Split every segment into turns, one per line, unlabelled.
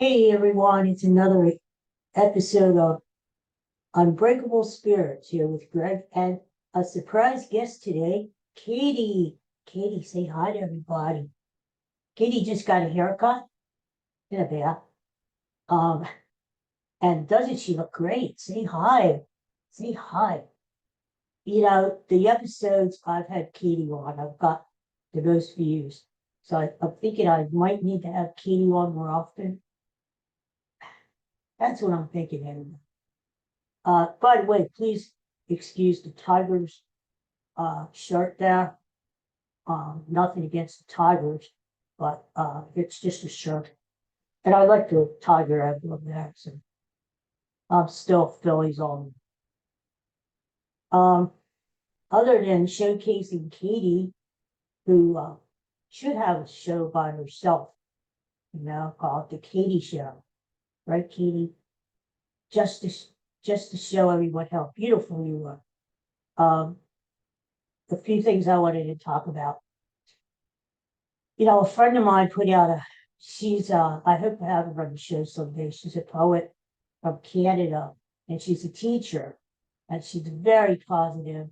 Hey everyone, it's another episode of Unbreakable Spirits here with Greg and a surprise guest today, Katie. Katie, say hi to everybody. Katie just got a haircut in a bath. Um, and doesn't she look great? Say hi. Say hi. The episodes I've had Katie on, I've got the most views. So I'm thinking I might need to have Katie on more often. That's what I'm thinking anyway. By the way, please excuse the Tigers shirt there. Nothing against the Tigers, but it's just a shirt. And I like the Tiger emblem there. So I'm still Phillies on. Um, Other than showcasing Katie, who should have a show by herself, called the Katie Show, right, Katie? Just to just to show everyone how beautiful you are. A few things I wanted to talk about. A friend of mine put out I hope to have her on the show someday. She's a poet from Canada and she's a teacher and she's very positive.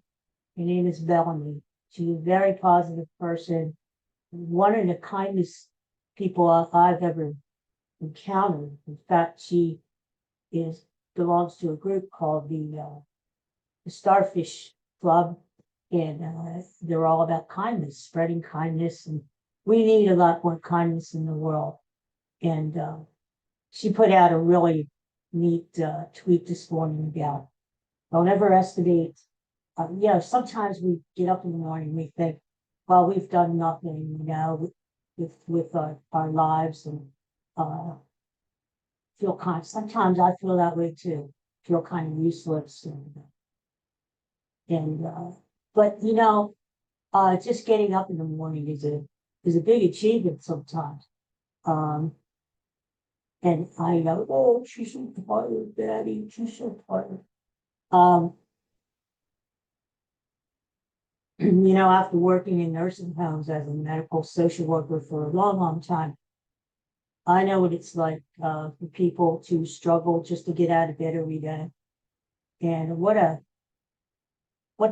Her name is Melanie. She's a very positive person. One of the kindest people I've ever encountered. In fact, she is belongs to a group called the Starfish Club, and they're all about kindness, spreading kindness, and we need a lot more kindness in the world. And she put out a really neat tweet this morning about don't ever estimate. Sometimes we get up in the morning and we think, well, we've done nothing, with our lives and uh, feel kind. Sometimes I feel that way too. Feel kind of useless and but just getting up in the morning is a big achievement sometimes. Um, and I go, oh, she's so tired, Daddy. She's so tired. Um, after working in nursing homes as a medical social worker for a long, long time, I know what it's like for people to struggle just to get out of bed every day. And what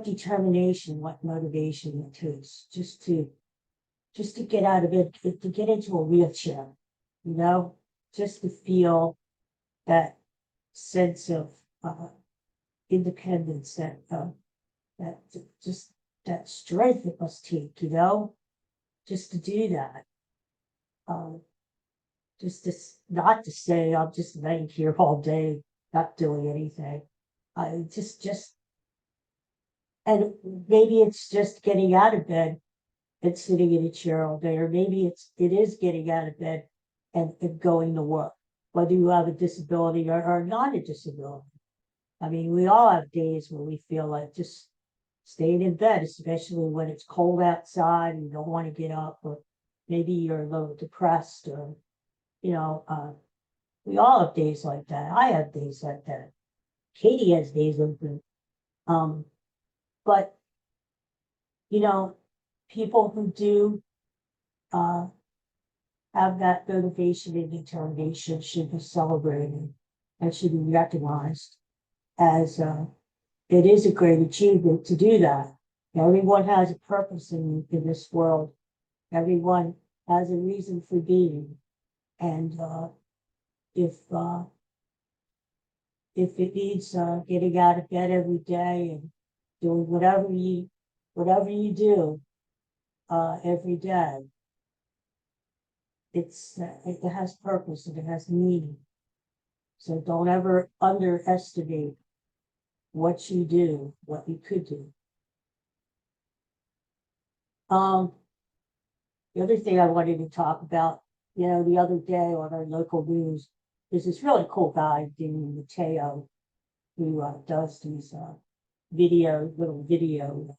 determination, what motivation it takes just to get out of bed, to get into a wheelchair, you know, just to feel that sense of uh, independence, that just that strength it must take, just to do that. Um, just to not to say I'm just laying here all day, not doing anything. I just and maybe it's just getting out of bed and sitting in a chair all day, or maybe it is getting out of bed and going to work, whether you have a disability or not a disability. I mean, we all have days where we feel like just staying in bed, especially when it's cold outside and you don't want to get up, or maybe you're a little depressed, or you know, uh, we all have days like that. I have days like that. Katie has days like that. Um, but you know, people who do uh, have that motivation and determination should be celebrated and should be recognized as it is a great achievement to do that. Everyone has a purpose in this world. Everyone has a reason for being. And if uh, if it means getting out of bed every day and doing whatever you do every day, it has purpose and it has meaning. So don't ever underestimate what you do, what you could do. Um, the other thing I wanted to talk about, the other day on our local news, there's this really cool guy, Dean Mateo, who does these little video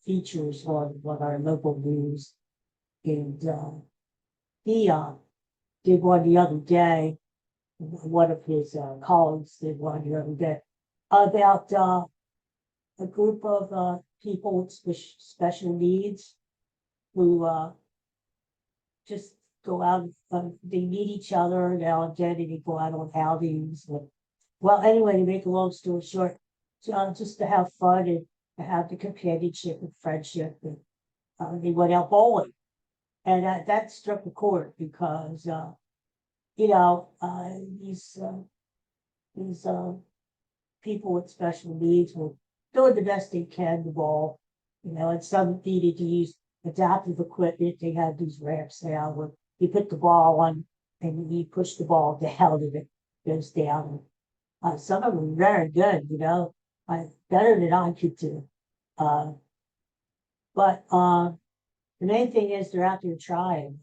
features on our local news. And he did one the other day. One of his colleagues did one the other day about a group of people with special needs who just go out, they meet each other now and then, and they go out on outings. Well, anyway, to make a long story short, just to have fun and to have the companionship and friendship, and they went out bowling, and that struck a chord because you know these people with special needs were doing the best they can to bowl, and some needed to use adaptive equipment. They had these ramps now where you put the ball on and you push the ball down and it goes down. Some of them were very good, better than I could do. Uh, but the main thing is they're out there trying,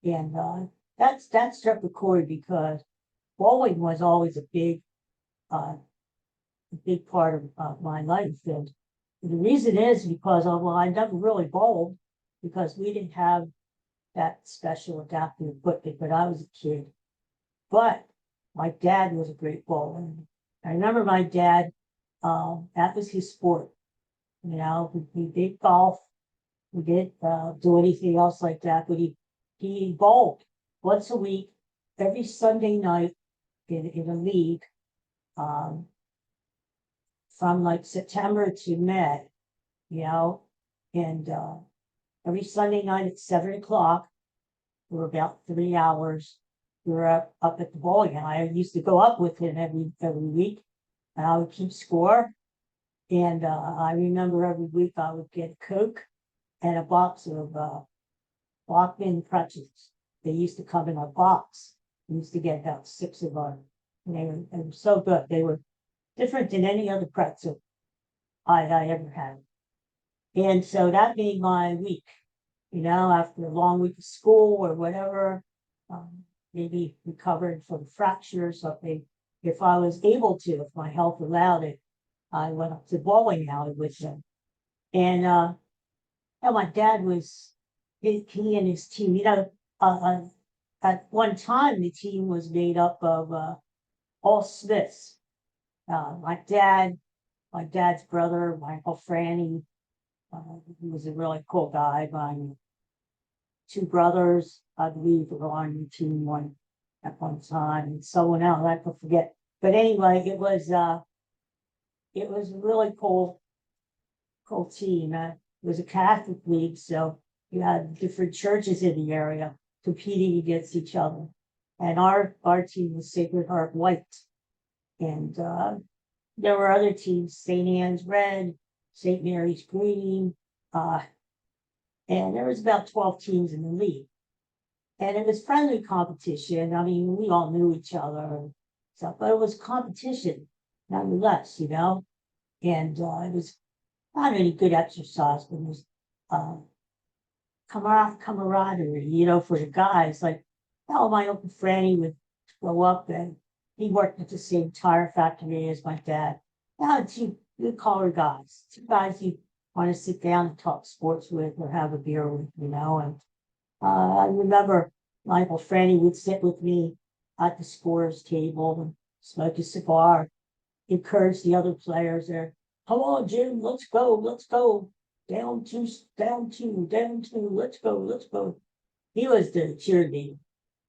and that struck the chord because bowling was always uh, a big part of my life. And the reason is because I never really bowled because we didn't have that special adaptive equipment when I was a kid. But my dad was a great bowler. I remember my dad, that was his sport. We did golf, we didn't do anything else like that, but he bowled once a week, every Sunday night in a league, um, from like September to May, you know, and every Sunday night at 7 o'clock for about 3 hours. We were up at the bowling, and I used to go up with him every week, and I would keep score. And I remember every week I would get Coke and a box of Walkman pretzels. They used to come in a box. We used to get about 6 of them, and they were so good. They were different than any other pretzel I ever had. And so that made my week, after a long week of school or whatever, maybe recovered from a fracture or something. If I was able to, if my health allowed it, I went up to bowling alley with him. And my dad was, he and his team, at one time the team was made up of all Smiths. My dad's brother, my Uncle Franny, he was a really cool guy. My 2 brothers, I believe, were on the team at one time, and someone else I could forget. But anyway, it was a really cool team. It was a Catholic league, so you had different churches in the area competing against each other. And our team was Sacred Heart White, and there were other teams: St. Anne's Red, St. Mary's Green, and there was about 12 teams in the league. And it was friendly competition. I mean, we all knew each other and stuff, but it was competition nonetheless, And it was not any good exercise, but it was camaraderie, for the guys. Like, my Uncle Franny would go up, and he worked at the same tire factory as my dad. Now, 2 blue-collar guys, 2 guys you want to sit down and talk sports with or have a beer with, And I remember Michael Franny would sit with me at the scorer's table and smoke a cigar, encourage the other players there. Come on, Jim, let's go. Down two, let's go. He was the cheerleader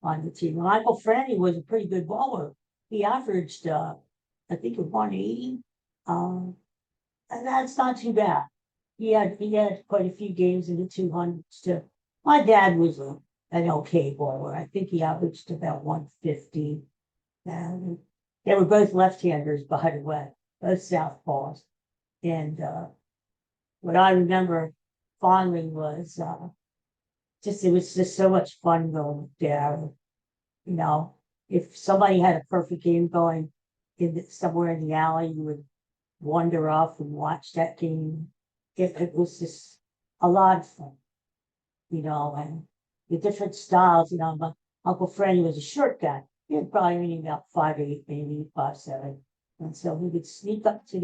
on the team. Michael Franny was a pretty good bowler. He averaged, I think, 180. And that's not too bad. He had quite a few games in the 200s too. My dad was an okay bowler. I think he averaged about 150. And they were both left-handers, by the way, both southpaws. And what I remember fondly was it was just so much fun going there. If somebody had a perfect game going somewhere in the alley, you would wander off and watch that game. It was just a lot of fun, and the different styles. My Uncle Franny was a short guy. He was probably only about 5'8", maybe 5'7", and so he would sneak up to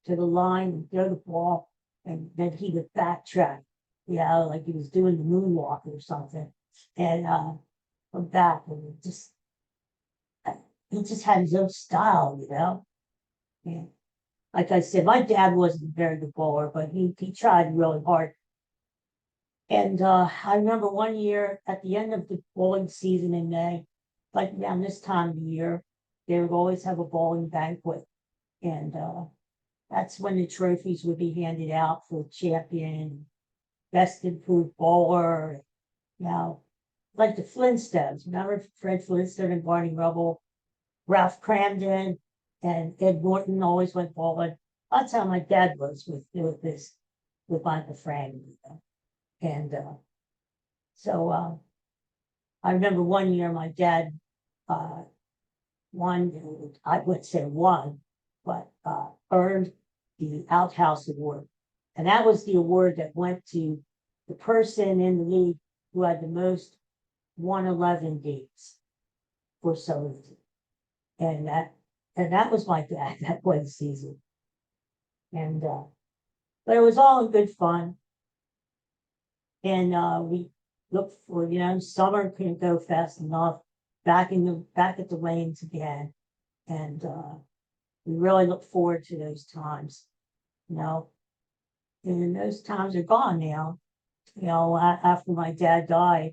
the line and throw the ball, and then he would backtrack, like he was doing the moonwalk or something, and come back, and he just had his own style, And like I said, my dad wasn't a very good bowler, but he tried really hard. And I remember one year at the end of the bowling season in May, like around this time of the year, they would always have a bowling banquet. And that's when the trophies would be handed out for champion, best improved bowler. Now, like the Flintstones, remember Fred Flintstone and Barney Rubble, Ralph Cramden, and Ed Norton always went bowling. That's how my dad was with this, with Michael Frank. And so I remember one year my dad uh, won, I wouldn't say won, but earned the Outhouse Award. And that was the award that went to the person in the league who had the most 111 dates for some reason. And that was my dad that one season. And but it was all in good fun. And we looked for, summer couldn't go fast enough, back at the lanes again. And we really look forward to those times, you know. And those times are gone now. After my dad died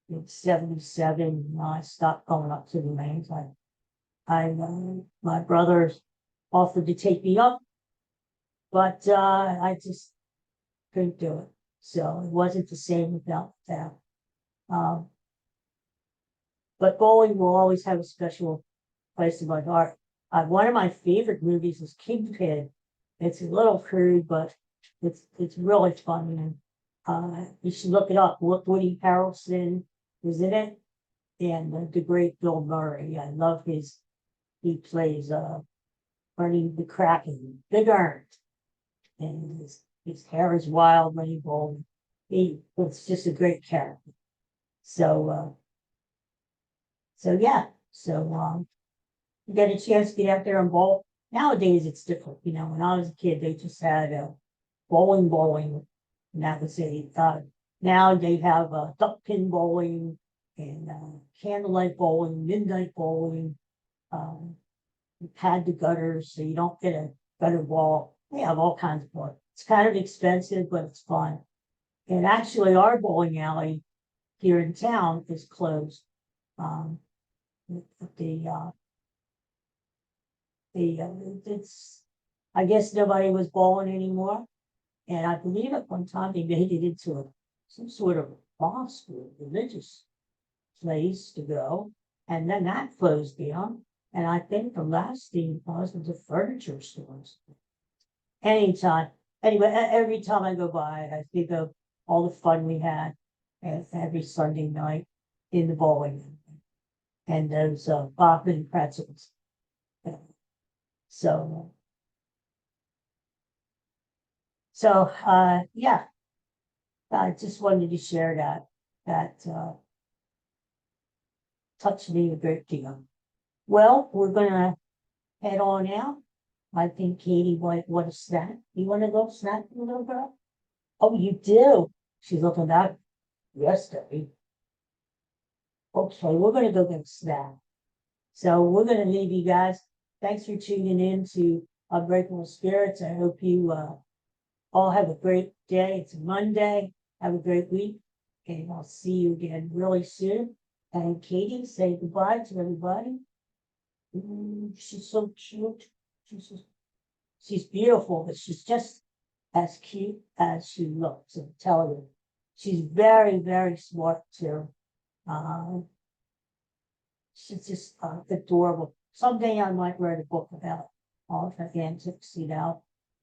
in 77, I stopped going up to the lanes. My brothers offered to take me up, but I just couldn't do it. So it wasn't the same without that. Um, but bowling will always have a special place in my heart. One of my favorite movies is Kingpin. It's a little crude, but it's really fun. And you should look it up. Woody Harrelson was in it, and the great Bill Murray. I love he plays Ernie the Kraken, Big Earn, and his hair is wild when he bowls. It's just a great character. So yeah. So you get a chance to get out there and bowl. Nowadays it's different. When I was a kid, they just had bowling, and that was it. Now they have duck pin bowling and candlelight bowling, midnight bowling. Pad the gutters so you don't get a gutter ball. They have all kinds of bowling. It's kind of expensive, but it's fun. And actually, our bowling alley here in town is closed. Um, the it's I guess nobody was bowling anymore, and I believe at one time they made it into some sort of mosque or religious place to go, and then that closed down. And I think the last thing was the furniture stores. Anytime, anyway, every time I go by it, I think of all the fun we had every Sunday night in the bowling and those Bachman pretzels. So, yeah, I just wanted to share that touched me a great deal. Well, we're gonna head on out. I think Katie might want a snack. You want to go snack, little girl? Oh, you do. She's looking back yesterday. Okay, we're gonna go get a snack. So we're gonna leave you guys. Thanks for tuning in to Unbreakable Spirits. I hope you all have a great day. It's Monday. Have a great week, and I'll see you again really soon. And Katie, say goodbye to everybody. She's so cute. She's beautiful, but she's just as cute as she looks. I'm telling you, she's very, very smart too. Um, she's just adorable. Someday I might write a book about all of her antics,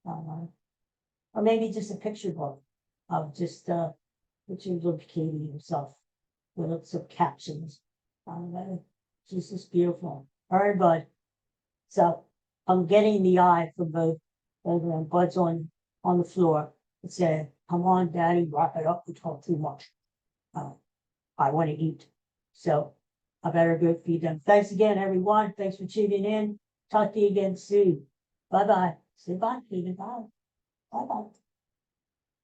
or maybe just a picture book of just pictures of Katie herself with some captions. She's just beautiful. All right, bud. So I'm getting the eye from both of them. Bud's on the floor. It said, "Come on, Daddy, wrap it up. We talk too much. I want to eat." So I better go feed them. Thanks again, everyone. Thanks for tuning in. Talk to you again soon. Bye bye. Say bye, Katie. Bye. Bye bye.